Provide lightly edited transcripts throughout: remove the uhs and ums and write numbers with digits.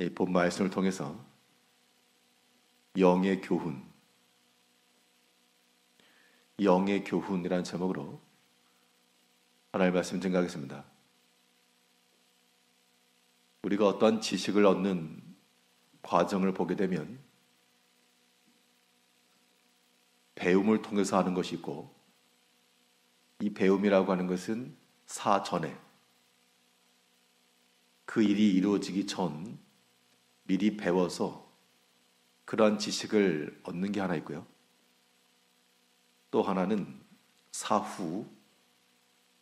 이 본 말씀을 통해서 영의 교훈이라는 제목으로 하나님의 말씀 증거하겠습니다. 우리가 어떠한 지식을 얻는 과정을 보게 되면 배움을 통해서 하는 것이 있고, 이 배움이라고 하는 것은 사전에 그 일이 이루어지기 전 미리 배워서 그러한 지식을 얻는 게 하나 있고요. 또 하나는 사후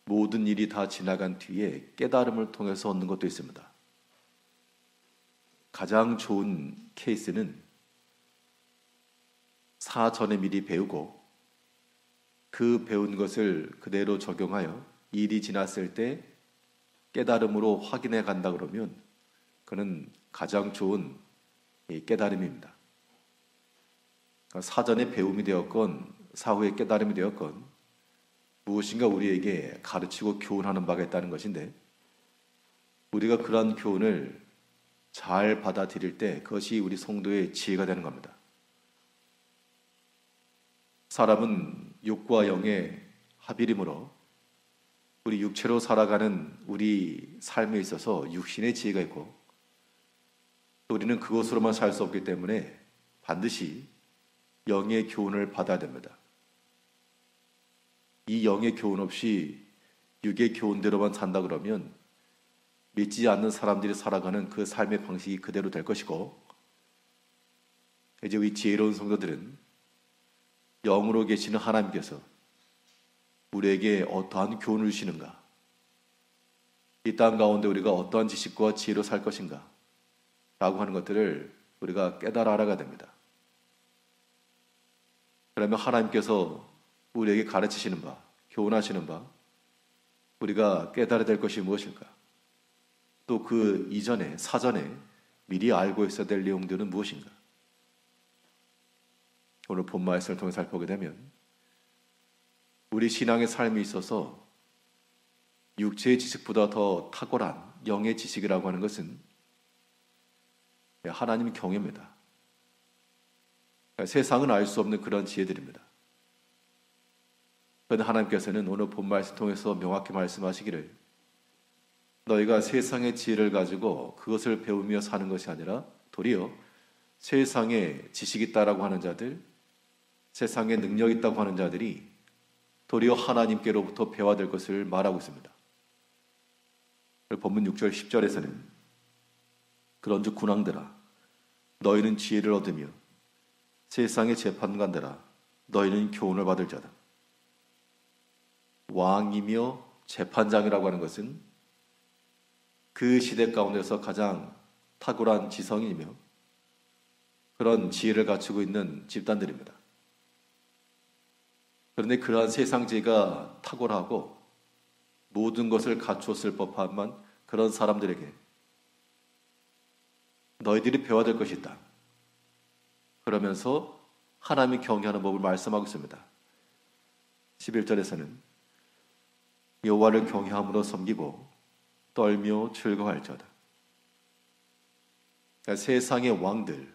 모든 일이 다 지나간 뒤에 깨달음을 통해서 얻는 것도 있습니다. 가장 좋은 케이스는 사전에 미리 배우고 그 배운 것을 그대로 적용하여 일이 지났을 때 깨달음으로 확인해 간다 그러면 그는 가장 좋은 깨달음입니다. 사전에 배움이 되었건 사후에 깨달음이 되었건 무엇인가 우리에게 가르치고 교훈하는 바가 있다는 것인데, 우리가 그러한 교훈을 잘 받아들일 때 그것이 우리 성도의 지혜가 되는 겁니다. 사람은 육과 영의 합일이므로 우리 육체로 살아가는 우리 삶에 있어서 육신의 지혜가 있고, 또 우리는 그것으로만 살 수 없기 때문에 반드시 영의 교훈을 받아야 됩니다. 이 영의 교훈 없이 육의 교훈대로만 산다 그러면 믿지 않는 사람들이 살아가는 그 삶의 방식이 그대로 될 것이고, 이제 우리 지혜로운 성도들은 영으로 계시는 하나님께서 우리에게 어떠한 교훈을 주시는가, 이 땅 가운데 우리가 어떠한 지식과 지혜로 살 것인가 라고 하는 것들을 우리가 깨달아 알아가야 됩니다. 그러면 하나님께서 우리에게 가르치시는 바, 교훈하시는 바, 우리가 깨달아야 될 것이 무엇일까? 또 그 이전에, 사전에 미리 알고 있어야 될 내용들은 무엇인가? 오늘 본 말씀을 통해 살펴보게 되면 우리 신앙의 삶에 있어서 육체의 지식보다 더 탁월한 영의 지식이라고 하는 것은 하나님의 경외입니다. 세상은 알 수 없는 그런 지혜들입니다. 그런데 하나님께서는 오늘 본 말씀 통해서 명확히 말씀하시기를, 너희가 세상의 지혜를 가지고 그것을 배우며 사는 것이 아니라 도리어 세상에 지식이 있다라고 하는 자들, 세상에 능력이 있다고 하는 자들이 도리어 하나님께로부터 배워야 될 것을 말하고 있습니다. 본문 6절 10절에서는 그런즉 군왕들아 너희는 지혜를 얻으며 세상의 재판관들아 너희는 교훈을 받을 자다. 왕이며 재판장이라고 하는 것은 그 시대 가운데서 가장 탁월한 지성이며 그런 지혜를 갖추고 있는 집단들입니다. 그런데 그러한 세상 지혜가 탁월하고 모든 것을 갖추었을 법한 그런 사람들에게 너희들이 배워야 될 것이 있다. 그러면서 하나님이 경외하는 법을 말씀하고 있습니다. 11절에서는 여호와를 경외함으로 섬기고 떨며 즐거워할 자다. 그러니까 세상의 왕들,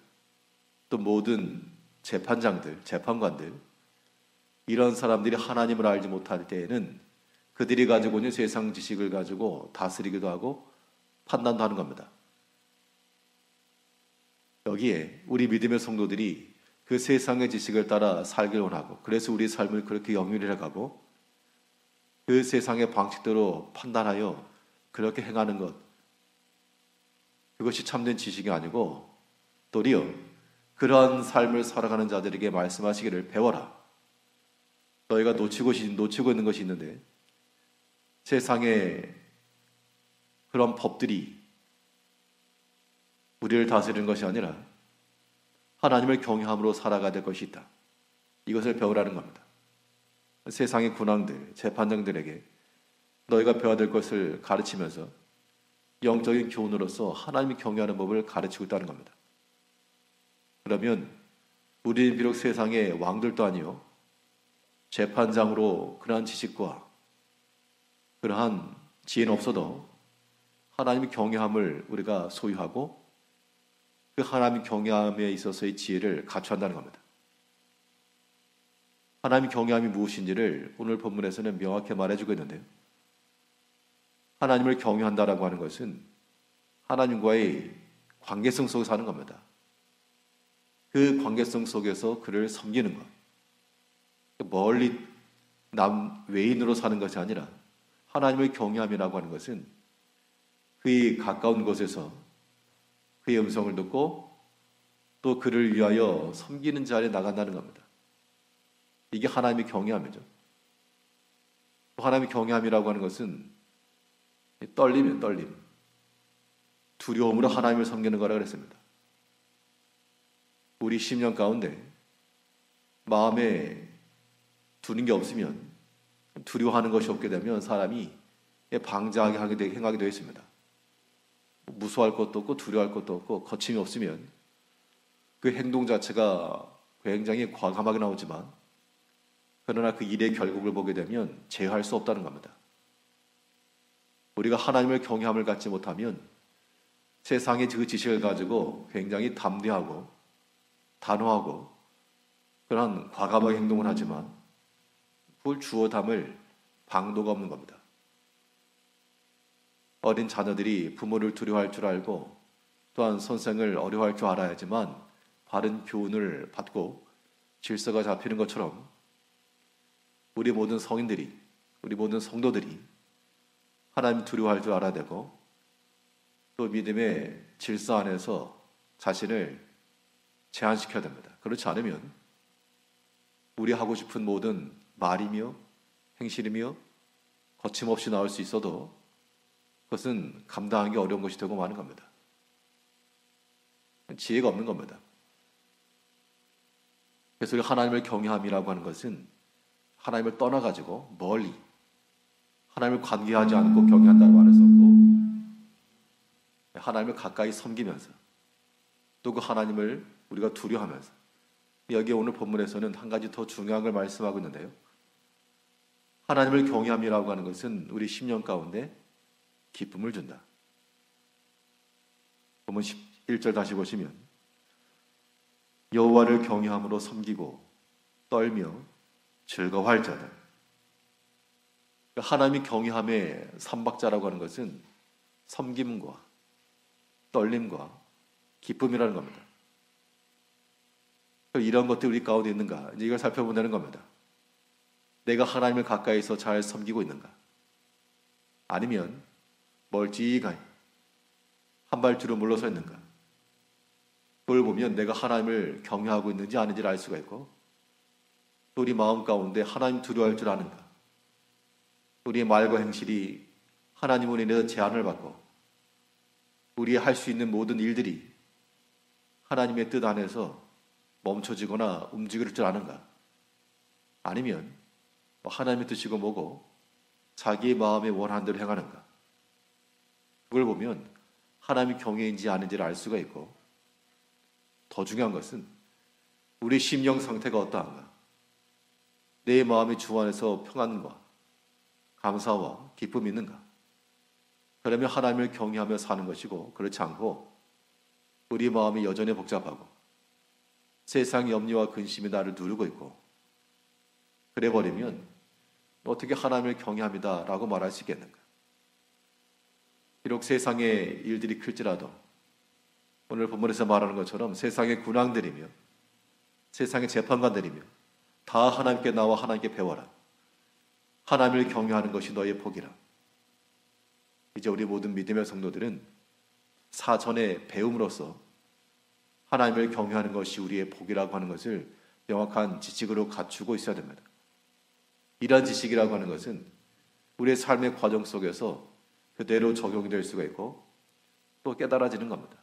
또 모든 재판장들, 재판관들, 이런 사람들이 하나님을 알지 못할 때에는 그들이 가지고 있는 세상 지식을 가지고 다스리기도 하고 판단도 하는 겁니다. 여기에 우리 믿음의 성도들이 그 세상의 지식을 따라 살길 원하고, 그래서 우리 삶을 그렇게 영위를 해가고 그 세상의 방식대로 판단하여 그렇게 행하는 것, 그것이 참된 지식이 아니고 도리어 그러한 삶을 살아가는 자들에게 말씀하시기를 배워라. 너희가 놓치고 있는 것이 있는데, 세상에 그런 법들이 우리를 다스리는 것이 아니라 하나님을 경외함으로 살아가야 될 것이 있다. 이것을 배우라는 겁니다. 세상의 군왕들, 재판장들에게 너희가 배워야 될 것을 가르치면서 영적인 교훈으로서 하나님이 경외하는 법을 가르치고 있다는 겁니다. 그러면 우리는 비록 세상의 왕들도 아니요 재판장으로 그러한 지식과 그러한 지혜는 없어도 하나님의 경외함을 우리가 소유하고 그 하나님 경외함에 있어서의 지혜를 갖춰야 한다는 겁니다. 하나님 경외함이 무엇인지를 오늘 본문에서는 명확히 말해주고 있는데요. 하나님을 경외한다라고 하는 것은 하나님과의 관계성 속에서 하는 겁니다. 그 관계성 속에서 그를 섬기는 것. 멀리 남 외인으로 사는 것이 아니라 하나님을 경외함이라고 하는 것은 그의 가까운 곳에서 그의 음성을 듣고 또 그를 위하여 섬기는 자리에 나간다는 겁니다. 이게 하나님의 경외함이죠. 또 하나님의 경외함이라고 하는 것은 떨림이에요. 떨림. 두려움으로 하나님을 섬기는 거라 그랬습니다. 우리 10년 가운데 마음에 두는 게 없으면, 두려워하는 것이 없게 되면 사람이 방자하게 행하게 되어 있습니다. 무서워할 것도 없고 두려워할 것도 없고 거침이 없으면 그 행동 자체가 굉장히 과감하게 나오지만, 그러나 그 일의 결국을 보게 되면 제어할 수 없다는 겁니다. 우리가 하나님을 경외함을 갖지 못하면 세상의 그 지식을 가지고 굉장히 담대하고 단호하고 그런 과감하게 행동을 하지만 그걸 주워 담을 방도가 없는 겁니다. 어린 자녀들이 부모를 두려워할 줄 알고 또한 선생을 어려워할 줄 알아야지만 바른 교훈을 받고 질서가 잡히는 것처럼 우리 모든 성인들이, 우리 모든 성도들이 하나님 두려워할 줄 알아야 되고 또 믿음의 질서 안에서 자신을 제한시켜야 됩니다. 그렇지 않으면 우리 하고 싶은 모든 말이며 행실이며 거침없이 나올 수 있어도 그것은 감당하기 어려운 것이 되고 마는 겁니다. 지혜가 없는 겁니다. 그래서 하나님을 경외함이라고 하는 것은 하나님을 떠나가지고 멀리 하나님을 관계하지 않고 경외한다고 말할 수 없고 하나님을 가까이 섬기면서 또 그 하나님을 우리가 두려워하면서, 여기에 오늘 본문에서는 한 가지 더 중요한 걸 말씀하고 있는데요. 하나님을 경외함이라고 하는 것은 우리 10년 가운데 기쁨을 준다. 본문 11절 다시 보시면 여호와를 경외함으로 섬기고 떨며 즐거워할 자들. 하나님이 경외함의 삼박자라고 하는 것은 섬김과 떨림과 기쁨이라는 겁니다. 이런 것들이 우리 가운데 있는가? 이제 이걸 살펴본다는 겁니다. 내가 하나님을 가까이서 잘 섬기고 있는가? 아니면 멀찌감치 한 발 뒤로 물러서 있는가? 그걸 보면 내가 하나님을 경외하고 있는지 아닌지를 알 수가 있고, 또 우리 마음 가운데 하나님 두려워할 줄 아는가? 우리의 말과 행실이 하나님으로 인해서 제한을 받고 우리의 할 수 있는 모든 일들이 하나님의 뜻 안에서 멈춰지거나 움직일 줄 아는가? 아니면 하나님의 뜻이고 뭐고 자기의 마음에 원하는 대로 행하는가? 그걸 보면 하나님의 경외인지 아닌지를 알 수가 있고, 더 중요한 것은 우리 심령 상태가 어떠한가? 내 마음의 주 안에서 평안과 감사와 기쁨이 있는가? 그러면 하나님을 경외하며 사는 것이고, 그렇지 않고 우리 마음이 여전히 복잡하고 세상의 염려와 근심이 나를 누르고 있고, 그래 버리면 어떻게 하나님을 경외합니다 라고 말할 수 있겠는가? 비록 세상의 일들이 클지라도 오늘 본문에서 말하는 것처럼 세상의 군왕들이며 세상의 재판관들이며 다 하나님께 나와 하나님께 배워라. 하나님을 경외하는 것이 너의 복이라. 이제 우리 모든 믿음의 성도들은 사전에 배움으로써 하나님을 경외하는 것이 우리의 복이라고 하는 것을 명확한 지식으로 갖추고 있어야 됩니다. 이러한 지식이라고 하는 것은 우리의 삶의 과정 속에서 그대로 적용이 될 수가 있고 또 깨달아지는 겁니다.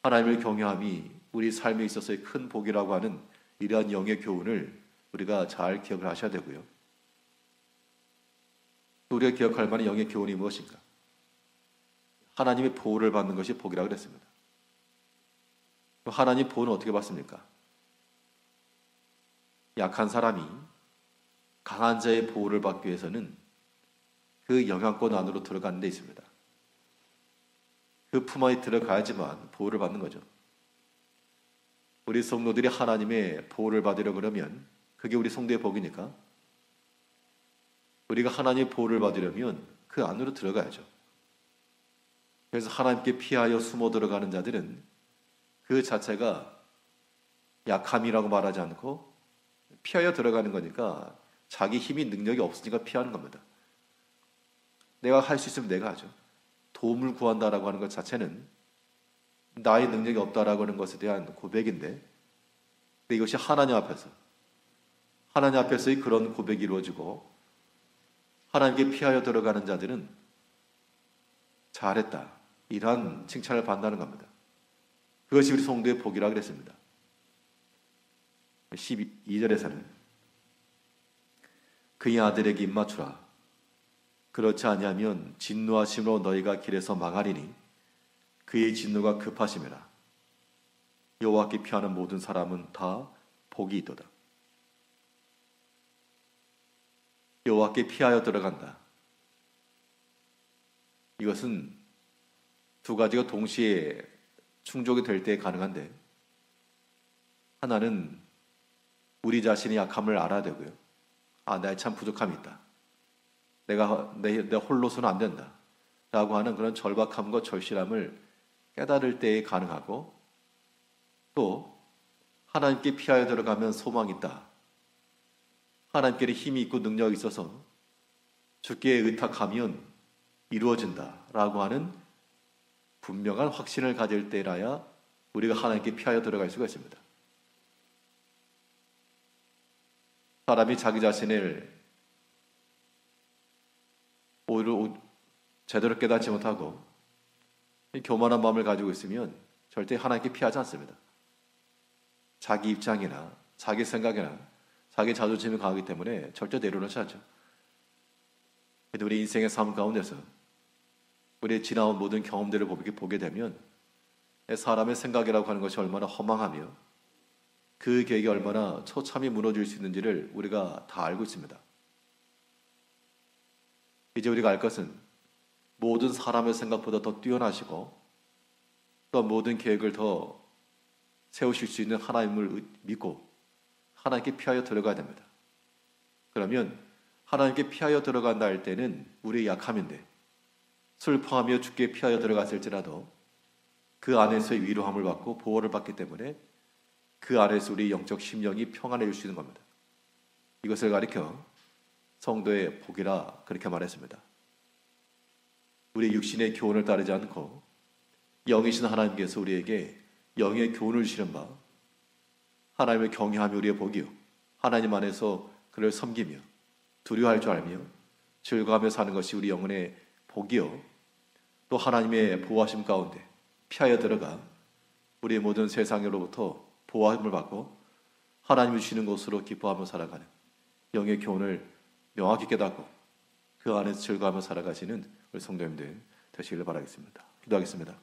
하나님을 경외함이 우리 삶에 있어서의 큰 복이라고 하는 이러한 영의 교훈을 우리가 잘 기억을 하셔야 되고요. 또 우리가 기억할 만한 영의 교훈이 무엇인가? 하나님의 보호를 받는 것이 복이라고 그랬습니다. 하나님 보호는 어떻게 받습니까? 약한 사람이 강한 자의 보호를 받기 위해서는 그 영향권 안으로 들어가는 데 있습니다. 그 품 안에 들어가야지만 보호를 받는 거죠. 우리 성도들이 하나님의 보호를 받으려 그러면 그게 우리 성도의 복이니까 우리가 하나님의 보호를 받으려면 그 안으로 들어가야죠. 그래서 하나님께 피하여 숨어 들어가는 자들은 그 자체가 약함이라고 말하지 않고 피하여 들어가는 거니까 자기 힘이 능력이 없으니까 피하는 겁니다. 내가 할 수 있으면 내가 하죠. 도움을 구한다라고 하는 것 자체는 나의 능력이 없다라고 하는 것에 대한 고백인데, 근데 이것이 하나님 앞에서의 그런 고백이 이루어지고 하나님께 피하여 들어가는 자들은 잘했다, 이러한 칭찬을 받는다는 겁니다. 그것이 우리 성도의 복이라 그랬습니다. 12절에서는 그의 아들에게 입맞추라. 그렇지 아니하면 진노하심으로 너희가 길에서 망하리니 그의 진노가 급하심이라. 여호와께 피하는 모든 사람은 다 복이 있도다. 여호와께 피하여 들어간다. 이것은 두 가지가 동시에 충족이 될 때 가능한데, 하나는 우리 자신의 약함을 알아야 되고요. 나에 참 부족함이 있다. 내 홀로서는 안 된다 라고 하는 그런 절박함과 절실함을 깨달을 때에 가능하고, 또 하나님께 피하여 들어가면 소망이 있다. 하나님께 힘이 있고 능력이 있어서 주께 의탁하면 이루어진다 라고 하는 분명한 확신을 가질 때라야 우리가 하나님께 피하여 들어갈 수가 있습니다. 사람이 자기 자신을 오히려 제대로 깨닫지 못하고 교만한 마음을 가지고 있으면 절대 하나님께 피하지 않습니다. 자기 입장이나 자기 생각이나 자기 자존심이 강하기 때문에 절대 내려놓지 않죠. 그래도 우리 인생의 삶 가운데서 우리의 지나온 모든 경험들을 보게 되면 사람의 생각이라고 하는 것이 얼마나 허망하며 그 계획이 얼마나 처참히 무너질 수 있는지를 우리가 다 알고 있습니다. 이제 우리가 알 것은 모든 사람의 생각보다 더 뛰어나시고 또 모든 계획을 더 세우실 수 있는 하나님을 믿고 하나님께 피하여 들어가야 됩니다. 그러면 하나님께 피하여 들어간다 할 때는 우리의 약함인데 슬퍼하며 주께 피하여 들어갔을지라도 그 안에서의 위로함을 받고 보호를 받기 때문에 그 안에서 우리 영적 심령이 평안해질 수 있는 겁니다. 이것을 가리켜 성도의 복이라 그렇게 말했습니다. 우리 육신의 교훈을 따르지 않고 영이신 하나님께서 우리에게 영의 교훈을 주시는 바 하나님을 경외하며 우리의 복이요, 하나님 안에서 그를 섬기며 두려워할 줄 알며 즐거워하며 사는 것이 우리 영혼의 복이요, 또 하나님의 보호하심 가운데 피하여 들어가 우리의 모든 세상으로부터 보호함을 받고 하나님이 주시는 것으로 기뻐하며 살아가는 영의 교훈을 명확히 깨닫고 그 안에서 즐거워하며 살아가시는 우리 성도님들 되시기를 바라겠습니다. 기도하겠습니다.